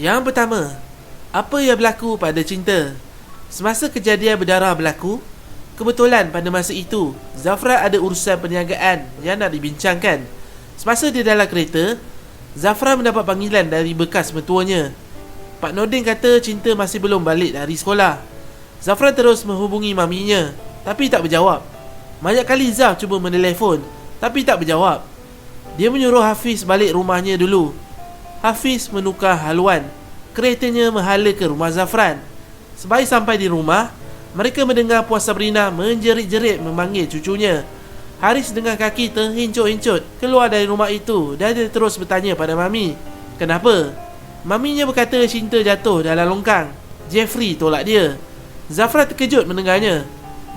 Yang pertama, apa yang berlaku pada cinta? Semasa kejadian berdarah berlaku, kebetulan pada masa itu Zafran ada urusan perniagaan yang nak dibincangkan. Semasa dia dalam kereta, Zafran mendapat panggilan dari bekas mertuanya. Pak Nordin kata cinta masih belum balik dari sekolah. Zafran terus menghubungi maminya, tapi tak berjawab. Banyak kali Zaf cuba menelefon, tapi tak berjawab. Dia menyuruh Hafiz balik rumahnya dulu. Hafiz menukar haluan. Keretanya menghala ke rumah Zafran. Sebaik sampai di rumah, mereka mendengar Puan Sabrina menjerit-jerit memanggil cucunya. Haris dengan kaki terhincut-hincut keluar dari rumah itu dan dia terus bertanya pada mami, kenapa? Maminya berkata cinta jatuh dalam longkang. Jeffrey tolak dia. Zafran terkejut mendengarnya.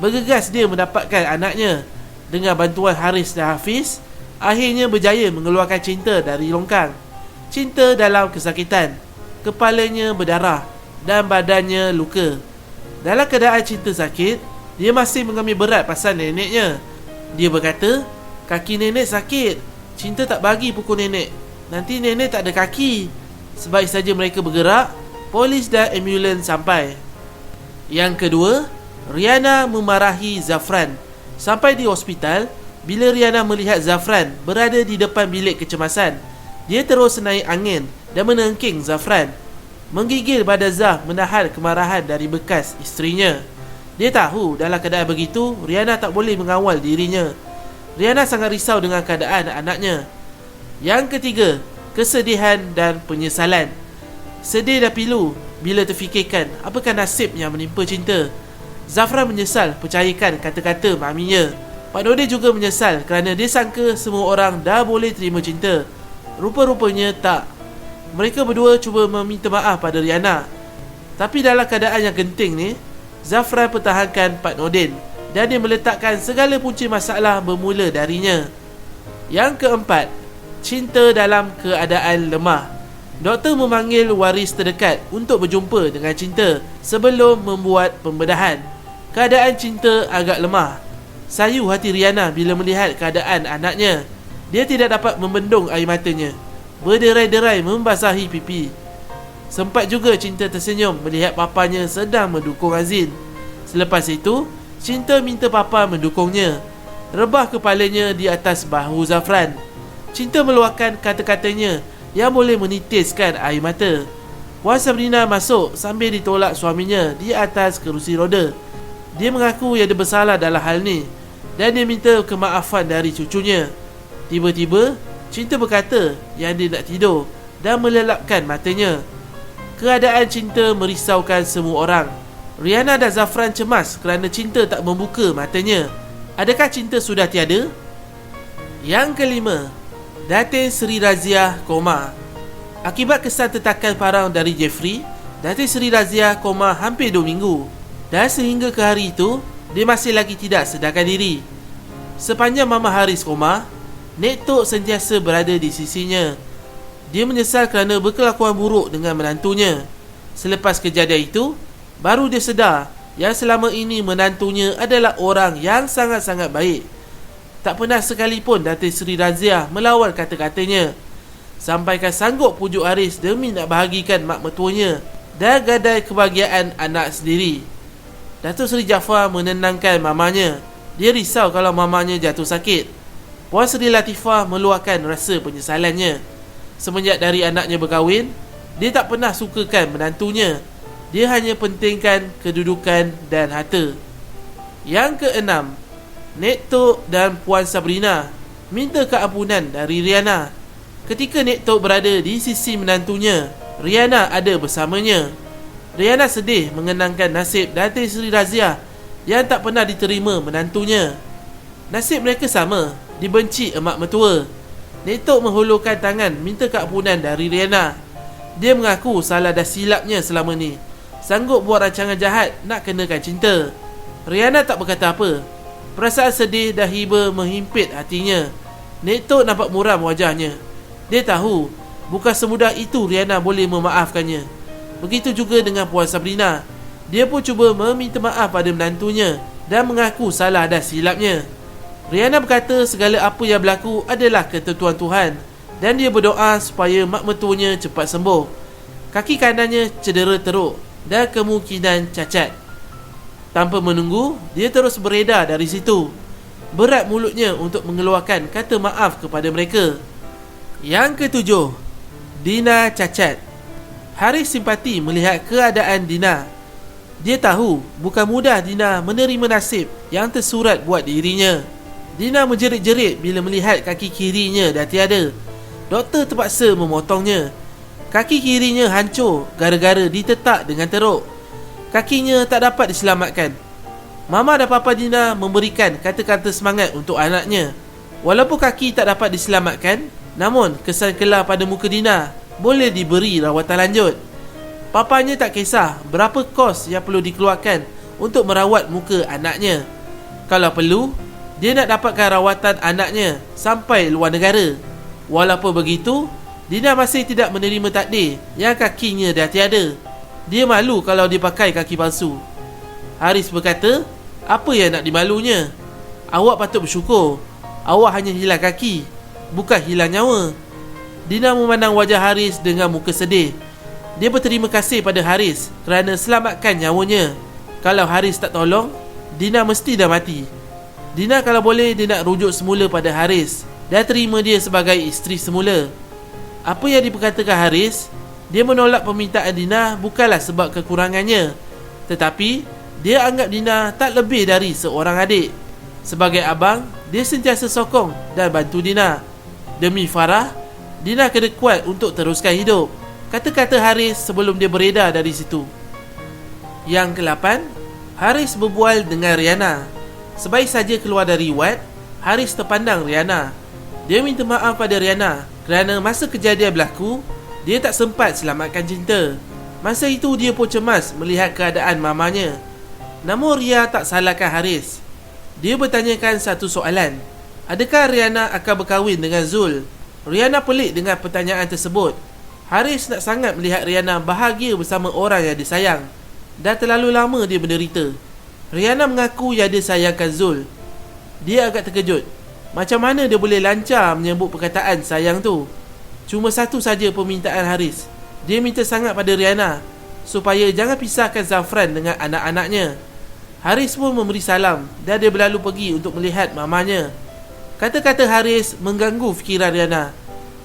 Bergegas dia mendapatkan anaknya. Dengan bantuan Haris dan Hafiz, akhirnya berjaya mengeluarkan cinta dari longkang. Cinta dalam kesakitan. Kepalanya berdarah dan badannya luka. Dalam keadaan cinta sakit, dia masih mengambil berat pasal neneknya. Dia berkata, kaki nenek sakit, cinta tak bagi pukul nenek, nanti nenek tak ada kaki. Sebaik saja mereka bergerak, polis dan ambulans sampai. Yang kedua, Riana memarahi Zafran. Sampai di hospital, bila Riana melihat Zafran berada di depan bilik kecemasan, dia terus naik angin dan menengking Zafran. Menggigil pada Zaf menahan kemarahan dari bekas isterinya. Dia tahu dalam keadaan begitu, Riana tak boleh mengawal dirinya. Riana sangat risau dengan keadaan anaknya. Yang ketiga, kesedihan dan penyesalan. Sedih dan pilu bila terfikirkan apakah nasib yang menimpa cinta. Zafran menyesal percayakan kata-kata maminya. Pak Nordin juga menyesal kerana dia sangka semua orang dah boleh terima cinta. Rupa-rupanya tak. Mereka berdua cuba meminta maaf pada Riana. Tapi dalam keadaan yang genting ni, Zafran pertahankan Pak Nordin dan dia meletakkan segala punca masalah bermula darinya. Yang keempat, cinta dalam keadaan lemah. Doktor memanggil waris terdekat untuk berjumpa dengan cinta sebelum membuat pembedahan. Keadaan cinta agak lemah. Sayu hati Riana bila melihat keadaan anaknya. Dia tidak dapat membendung air matanya. Berderai-derai membasahi pipi. Sempat juga cinta tersenyum melihat papanya sedang mendukung Azin. Selepas itu, cinta minta papa mendukungnya. Rebah kepalanya di atas bahu Zafran. Cinta meluahkan kata-katanya yang boleh menitiskan air mata. Puan Sabrina masuk sambil ditolak suaminya di atas kerusi roda. Dia mengaku ia ada bersalah dalam hal ni dan dia minta kemaafan dari cucunya. Tiba-tiba, cinta berkata yang dia nak tidur dan melelapkan matanya. Keadaan cinta merisaukan semua orang. Riana dan Zafran cemas kerana cinta tak membuka matanya. Adakah cinta sudah tiada? Yang kelima, Datin Seri Razia koma. Akibat kesan tentakan parang dari Jeffrey, Datin Seri Razia koma hampir 2 minggu. Dan sehingga ke hari itu, dia masih lagi tidak sedarkan diri. Sepanjang Mama Haris koma, Nek Tok sentiasa berada di sisinya. Dia menyesal kerana berkelakuan buruk dengan menantunya. Selepas kejadian itu, baru dia sedar yang selama ini menantunya adalah orang yang sangat-sangat baik. Tak pernah sekalipun Datin Seri Razia melawan kata-katanya. Sampaikan sanggup pujuk Haris demi nak bahagikan mak mertuanya dan gadai kebahagiaan anak sendiri. Datuk Seri Jaafar menenangkan mamanya. Dia risau kalau mamanya jatuh sakit. Puan Seri Latifah meluahkan rasa penyesalannya. Semenjak dari anaknya berkahwin, dia tak pernah sukakan menantunya. Dia hanya pentingkan kedudukan dan harta. Yang keenam, Nek Tok dan Puan Sabrina minta keampunan dari Riana. Ketika Nek Tok berada di sisi menantunya, Riana ada bersamanya. Riana sedih mengenangkan nasib Datin Seri Razia yang tak pernah diterima menantunya. Nasib mereka sama, dibenci emak mertua. Nek Tok menghulurkan tangan minta keampunan dari Riana. Dia mengaku salah dah silapnya selama ni, sanggup buat rancangan jahat nak kenakan cinta. Riana tak berkata apa. Perasaan sedih dan hiba menghimpit hatinya. Nek Tok nampak muram wajahnya. Dia tahu bukan semudah itu Riana boleh memaafkannya. Begitu juga dengan Puan Sabrina. Dia pun cuba meminta maaf pada menantunya dan mengaku salah dan silapnya. Riana berkata segala apa yang berlaku adalah ketentuan Tuhan dan dia berdoa supaya mak mertuanya cepat sembuh. Kaki kanannya cedera teruk dan kemungkinan cacat. Tanpa menunggu, dia terus beredar dari situ. Berat mulutnya untuk mengeluarkan kata maaf kepada mereka. Yang ketujuh, Dina cacat. Haris simpati melihat keadaan Dina. Dia tahu bukan mudah Dina menerima nasib yang tersurat buat dirinya. Dina menjerit-jerit bila melihat kaki kirinya dah tiada. Doktor terpaksa memotongnya. Kaki kirinya hancur gara-gara ditetak dengan teruk. Kakinya tak dapat diselamatkan. Mama dan papa Dina memberikan kata-kata semangat untuk anaknya. Walaupun kaki tak dapat diselamatkan, namun kesan kelar pada muka Dina boleh diberi rawatan lanjut. Papanya tak kisah berapa kos yang perlu dikeluarkan untuk merawat muka anaknya. Kalau perlu, dia nak dapatkan rawatan anaknya sampai luar negara. Walaupun begitu, Dina masih tidak menerima takdir yang kakinya dah tiada. Dia malu kalau dia pakai kaki palsu. Haris berkata, apa yang nak dimalunya? Awak patut bersyukur. Awak hanya hilang kaki, bukan hilang nyawa. Dina memandang wajah Haris dengan muka sedih. Dia berterima kasih pada Haris kerana selamatkan nyawanya. Kalau Haris tak tolong, Dina mesti dah mati. Dina kalau boleh dia nak rujuk semula pada Haris dan terima dia sebagai isteri semula. Apa yang diperkatakan Haris, dia menolak permintaan Dina bukanlah sebab kekurangannya, tetapi dia anggap Dina tak lebih dari seorang adik. Sebagai abang, dia sentiasa sokong dan bantu Dina. Demi Farah, Dina kena kuat untuk teruskan hidup, kata-kata Haris sebelum dia beredar dari situ. Yang ke-8, Haris berbual dengan Riana. Sebaik saja keluar dari wad, Haris terpandang Riana. Dia minta maaf pada Riana kerana masa kejadian berlaku, dia tak sempat selamatkan Cinta. Masa itu dia pun cemas melihat keadaan mamanya. Namun Ria tak salahkan Haris. Dia bertanyakan satu soalan. Adakah Riana akan berkahwin dengan Zul? Riana pelik dengan pertanyaan tersebut. Haris nak sangat melihat Riana bahagia bersama orang yang disayang. Dah terlalu lama dia menderita. Riana mengaku yang dia sayangkan Zul. Dia agak terkejut. Macam mana dia boleh lancar menyebut perkataan sayang tu? Cuma satu saja permintaan Haris. Dia minta sangat pada Riana supaya jangan pisahkan Zafran dengan anak-anaknya. Haris pun memberi salam dan dia berlalu pergi untuk melihat mamanya. Kata-kata Haris mengganggu fikiran Riana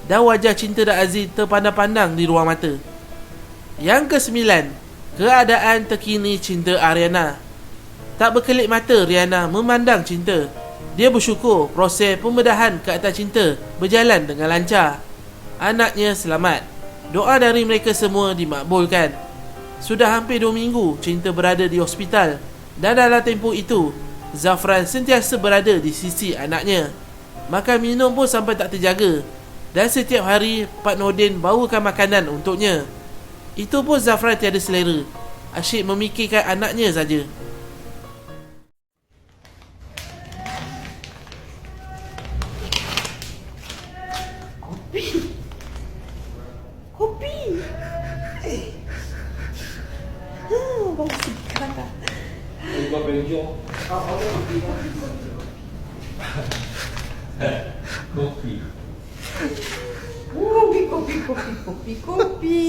dan wajah Cinta dan Aziz terpandang-pandang di ruang mata. Yang ke-9, keadaan terkini Cinta Ariana. Tak berkelip mata Riana memandang Cinta. Dia bersyukur proses pembedahan ke atas Cinta berjalan dengan lancar. Anaknya selamat. Doa dari mereka semua dimakbulkan. Sudah hampir 2 minggu Cinta berada di hospital, dan dalam tempoh itu Zafran sentiasa berada di sisi anaknya. Makan minum pun sampai tak terjaga, dan setiap hari Pak Nordin bawakan makanan untuknya. Itu pun Zafran tiada selera, asyik memikirkan anaknya saja. Kopi. Bagus sekarang. Ibu benjol. Kopi. Kopi.